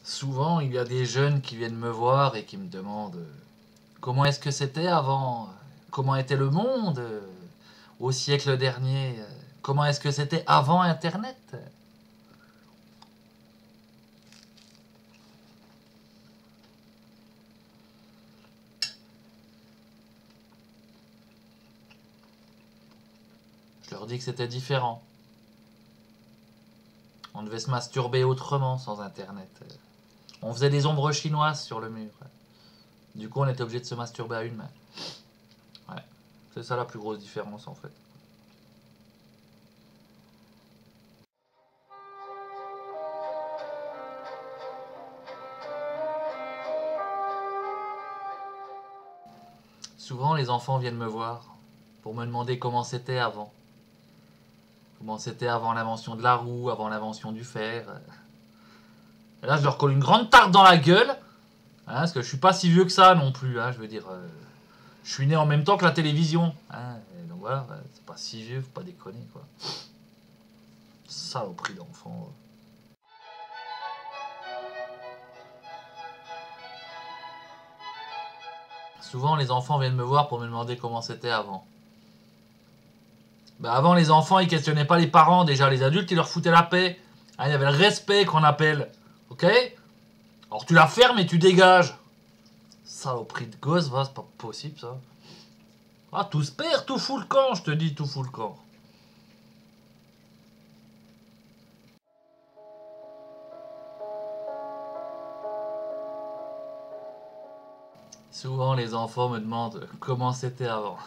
Souvent, il y a des jeunes qui viennent me voir et qui me demandent comment est-ce que c'était avant, comment était le monde au siècle dernier, comment est-ce que c'était avant Internet. Je leur dis que c'était différent. On devait se masturber autrement sans Internet. On faisait des ombres chinoises sur le mur. Du coup, on était obligé de se masturber à une main. Ouais. C'est ça la plus grosse différence en fait. Souvent, les enfants viennent me voir pour me demander comment c'était avant. Comment c'était avant l'invention de la roue, avant l'invention du fer. Et là, je leur colle une grande tarte dans la gueule. Parce que je suis pas si vieux que ça non plus. Je veux dire, je suis né en même temps que la télévision. Et donc voilà, c'est pas si vieux, faut pas déconner quoi. Saloperie d'enfant. Souvent, les enfants viennent me voir pour me demander comment c'était avant. Bah avant, les enfants, ils questionnaient pas les parents. Déjà, les adultes, ils leur foutaient la paix. Il y avait le respect qu'on appelle. Ok? Alors tu la fermes et tu dégages. Saloperie de gosse, va, c'est pas possible ça. Ah, tout se perd, tout fout le camp, je te dis, tout fout le camp. Souvent, les enfants me demandent comment c'était avant.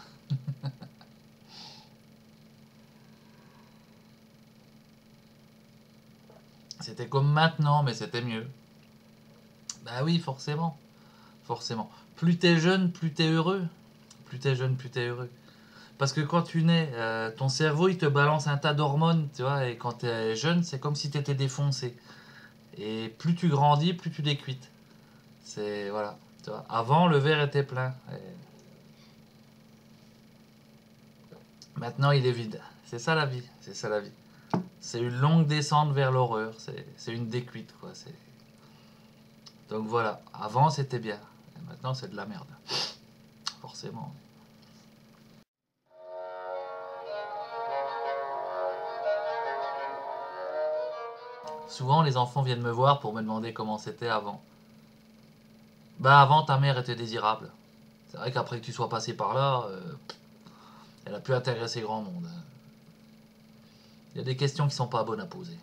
C'était comme maintenant, mais c'était mieux. Bah oui, forcément. Forcément. Plus t'es jeune, plus t'es heureux. Plus t'es jeune, plus t'es heureux. Parce que quand tu nais, ton cerveau, il te balance un tas d'hormones, tu vois, et quand t'es jeune, c'est comme si t'étais défoncé. Et plus tu grandis, plus tu décuites. C'est, voilà. Tu vois. Avant, le verre était plein. Et maintenant, il est vide. C'est ça la vie. C'est ça la vie. C'est une longue descente vers l'horreur. C'est une décuite, quoi. Donc voilà. Avant, c'était bien. Et maintenant, c'est de la merde. Forcément. Souvent, les enfants viennent me voir pour me demander comment c'était avant. Bah, avant, ta mère était désirable. C'est vrai qu'après que tu sois passé par là, elle a pu intéresser grand monde. Il y a des questions qui sont pas bonnes à poser.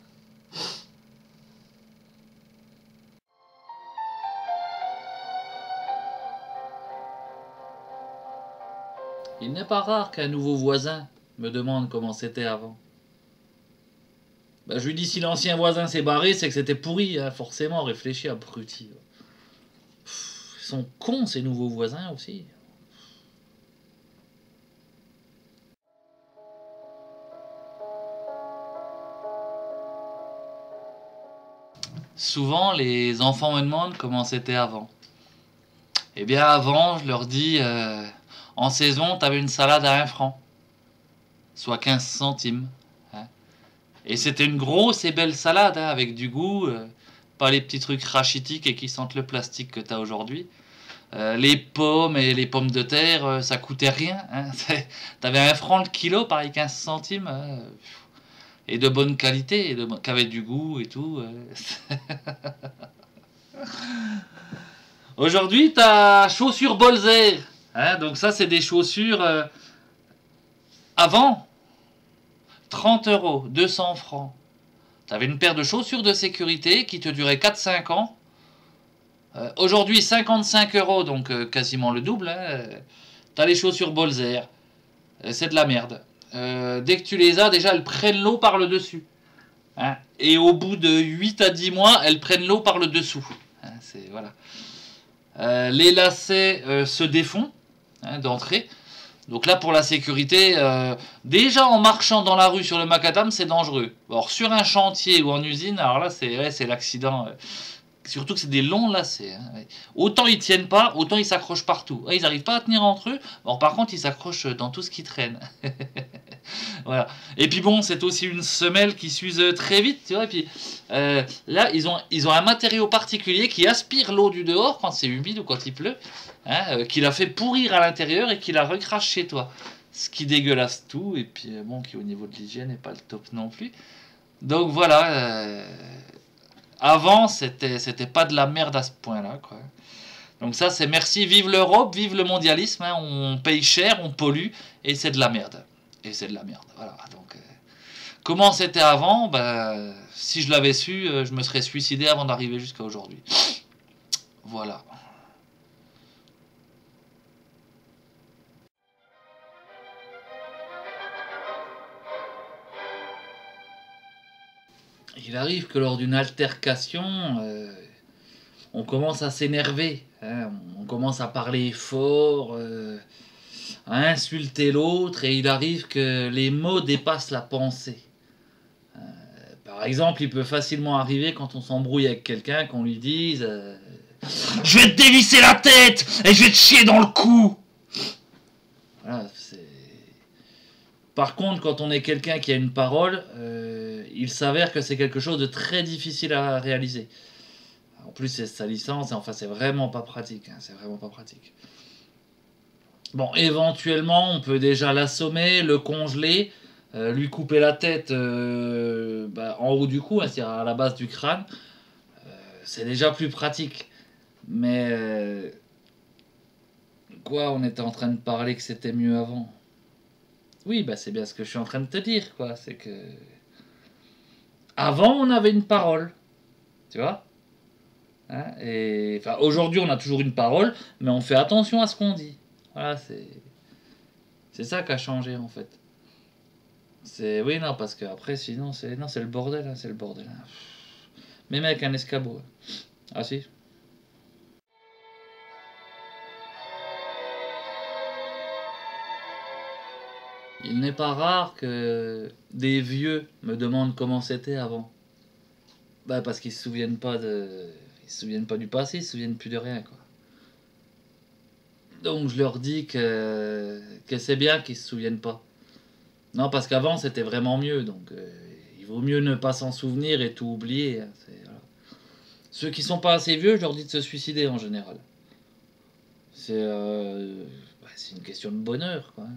Il n'est pas rare qu'un nouveau voisin me demande comment c'était avant. Bah, je lui dis si l'ancien voisin s'est barré, c'est que c'était pourri, forcément, réfléchis abruti. Ils sont cons ces nouveaux voisins aussi. Souvent, les enfants me demandent comment c'était avant. Eh bien, avant, je leur dis, en saison, t'avais une salade à 1 franc, soit 15 centimes. Et c'était une grosse et belle salade, avec du goût, pas les petits trucs rachitiques et qui sentent le plastique que t'as aujourd'hui. Les pommes et les pommes de terre, ça coûtait rien. T'avais 1 franc le kilo, pareil 15 centimes. Et de bonne qualité, qui avait du goût et tout. Aujourd'hui, t'as chaussures Bolzer. Donc ça, c'est des chaussures avant. 30 euros, 200 francs. T'avais une paire de chaussures de sécurité qui te durait 4-5 ans. Aujourd'hui, 55 euros, donc quasiment le double. T'as les chaussures Bolzer. C'est de la merde. Dès que tu les as, déjà, elles prennent l'eau par le dessus. Et au bout de 8 à 10 mois, elles prennent l'eau par le dessous. Voilà. Les lacets se défont d'entrée. Donc là, pour la sécurité, déjà en marchant dans la rue sur le macadam, c'est dangereux. Alors sur un chantier ou en usine, alors là, c'est l'accident. Surtout que c'est des longs lacets. Autant ils tiennent pas, autant ils s'accrochent partout. Ils n'arrivent pas à tenir entre eux. Alors par contre, ils s'accrochent dans tout ce qui traîne. Voilà. Et puis bon, c'est aussi une semelle qui s'use très vite, tu vois. Et puis là, ils ont un matériau particulier qui aspire l'eau du dehors quand c'est humide ou quand il pleut, hein, qui la fait pourrir à l'intérieur et qui la recrache chez toi. Ce qui dégueulasse tout, et puis bon, qui au niveau de l'hygiène n'est pas le top non plus. Donc voilà, avant c'était pas de la merde à ce point-là, quoi. Donc ça c'est merci, vive l'Europe, vive le mondialisme, hein, on paye cher, on pollue, et c'est de la merde. Et c'est de la merde, voilà. Donc comment c'était avant, ben, si je l'avais su, je me serais suicidé avant d'arriver jusqu'à aujourd'hui. Voilà. Il arrive que lors d'une altercation, on commence à s'énerver, hein, on commence à parler fort, à insulter l'autre, et il arrive que les mots dépassent la pensée. Par exemple, il peut facilement arriver quand on s'embrouille avec quelqu'un qu'on lui dise je vais te dévisser la tête et je vais te chier dans le cou. Voilà, c'est... Par contre, quand on est quelqu'un qui a une parole, il s'avère que c'est quelque chose de très difficile à réaliser. En plus, c'est sa licence, et enfin, c'est vraiment pas pratique. Hein, c'est vraiment pas pratique. Bon, éventuellement, on peut déjà l'assommer, le congeler, lui couper la tête en haut du cou, hein, c'est-à-dire à la base du crâne. C'est déjà plus pratique. Mais quoi, on était en train de parler que c'était mieux avant. Oui, bah c'est bien ce que je suis en train de te dire, quoi. C'est que avant, on avait une parole, tu vois. Hein, et enfin, aujourd'hui, on a toujours une parole, mais on fait attention à ce qu'on dit. Voilà, c'est ça qui a changé en fait. C'est oui non parce que après sinon c'est le bordel, hein, c'est le bordel. Hein. Même avec un escabeau. Hein. Ah si. Il n'est pas rare que des vieux me demandent comment c'était avant. Bah parce qu'ils se souviennent pas ils se souviennent pas du passé, ils se souviennent plus de rien quoi. Donc je leur dis que c'est bien qu'ils se souviennent pas. Non parce qu'avant c'était vraiment mieux donc il vaut mieux ne pas s'en souvenir et tout oublier. Hein, voilà. Ceux qui sont pas assez vieux, je leur dis de se suicider en général. C'est une question de bonheur quoi.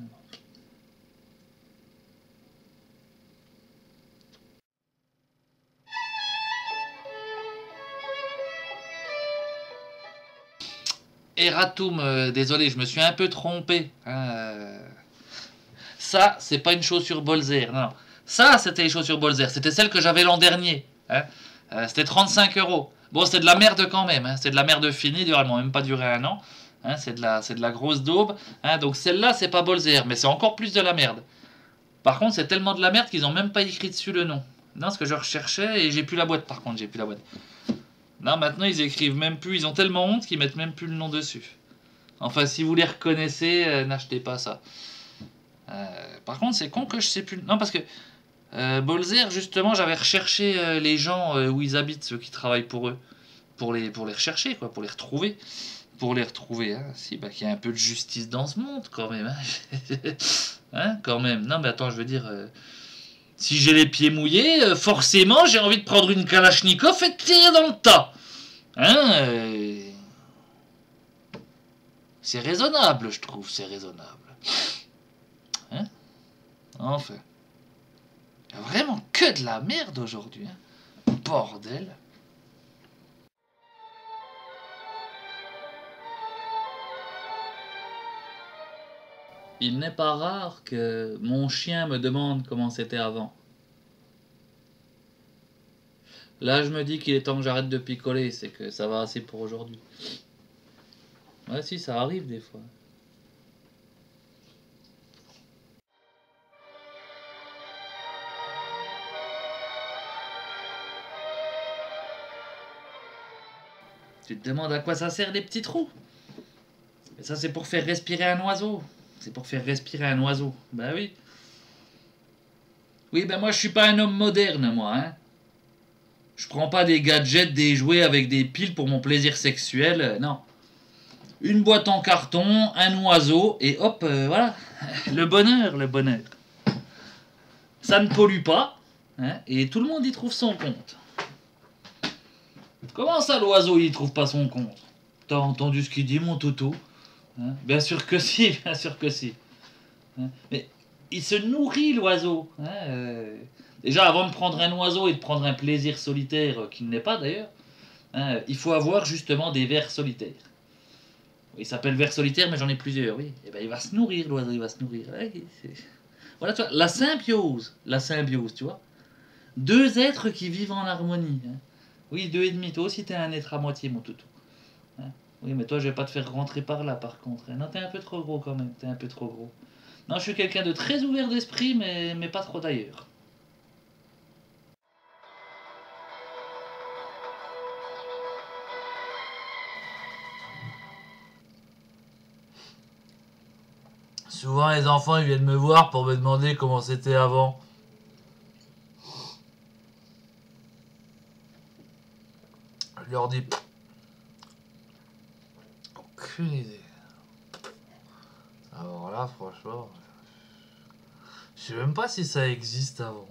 Eratum, désolé, je me suis un peu trompé. Hein, ça, c'est pas une chaussure Bolzer, non. Ça, c'était les chaussures Bolzer. C'était celle que j'avais l'an dernier. Hein. C'était 35 euros. Bon, c'est de la merde quand même. Hein. C'est de la merde finie, elles m'ont même pas duré un an. Hein. C'est de la grosse daube. Hein. Donc celle-là, c'est pas Bolzer, mais c'est encore plus de la merde. Par contre, c'est tellement de la merde qu'ils ont même pas écrit dessus le nom. Non, ce que je recherchais, et j'ai plus la boîte par contre, j'ai plus la boîte. Non, maintenant ils écrivent même plus, ils ont tellement honte qu'ils mettent même plus le nom dessus. Enfin, si vous les reconnaissez, n'achetez pas ça. Par contre, c'est con que je sais plus. Non, parce que Bolzer, justement, j'avais recherché les gens où ils habitent, ceux qui travaillent pour eux, pour les rechercher, quoi, pour les retrouver. Pour les retrouver, hein. Si, bah, qu'il y a un peu de justice dans ce monde, quand même. Hein, hein quand même. Non, mais attends, je veux dire. Si j'ai les pieds mouillés, forcément, j'ai envie de prendre une Kalachnikov et de tirer dans le tas. Hein c'est raisonnable, je trouve, c'est raisonnable. Hein enfin. Il y a vraiment que de la merde aujourd'hui. Hein. Bordel. Il n'est pas rare que mon chien me demande comment c'était avant. Là, je me dis qu'il est temps que j'arrête de picoler, c'est que ça va assez pour aujourd'hui. Ouais, si, ça arrive des fois. Tu te demandes à quoi ça sert des petits trous? Et ça, c'est pour faire respirer un oiseau. C'est pour faire respirer un oiseau. Bah oui. Oui, ben moi, je suis pas un homme moderne, moi, hein. Je prends pas des gadgets, des jouets avec des piles pour mon plaisir sexuel, non. Une boîte en carton, un oiseau, et hop, voilà. Le bonheur, le bonheur. ça ne pollue pas, hein, et tout le monde y trouve son compte. Comment ça, l'oiseau, il trouve pas son compte? T'as entendu ce qu'il dit, mon toutou? Hein? Bien sûr que si, bien sûr que si. Hein? Mais il se nourrit, l'oiseau. Hein, déjà, avant de prendre un oiseau et de prendre un plaisir solitaire, qu'il n'est pas d'ailleurs, hein, il faut avoir justement des vers solitaires. Il s'appelle ver solitaire, mais j'en ai plusieurs, oui. Et ben, il va se nourrir, l'oiseau, il va se nourrir. Ouais, voilà, tu vois, la symbiose, tu vois. Deux êtres qui vivent en harmonie. Hein. Oui, deux et demi. Toi aussi, t'es un être à moitié, mon toutou. Hein. Oui, mais toi, je vais pas te faire rentrer par là, par contre. Hein. Non, t'es un peu trop gros quand même. T'es un peu trop gros. Non, je suis quelqu'un de très ouvert d'esprit, mais pas trop d'ailleurs. Souvent, les enfants, ils viennent me voir pour me demander comment c'était avant. Je leur dis, aucune idée. Alors là, franchement, je sais même pas si ça existe avant.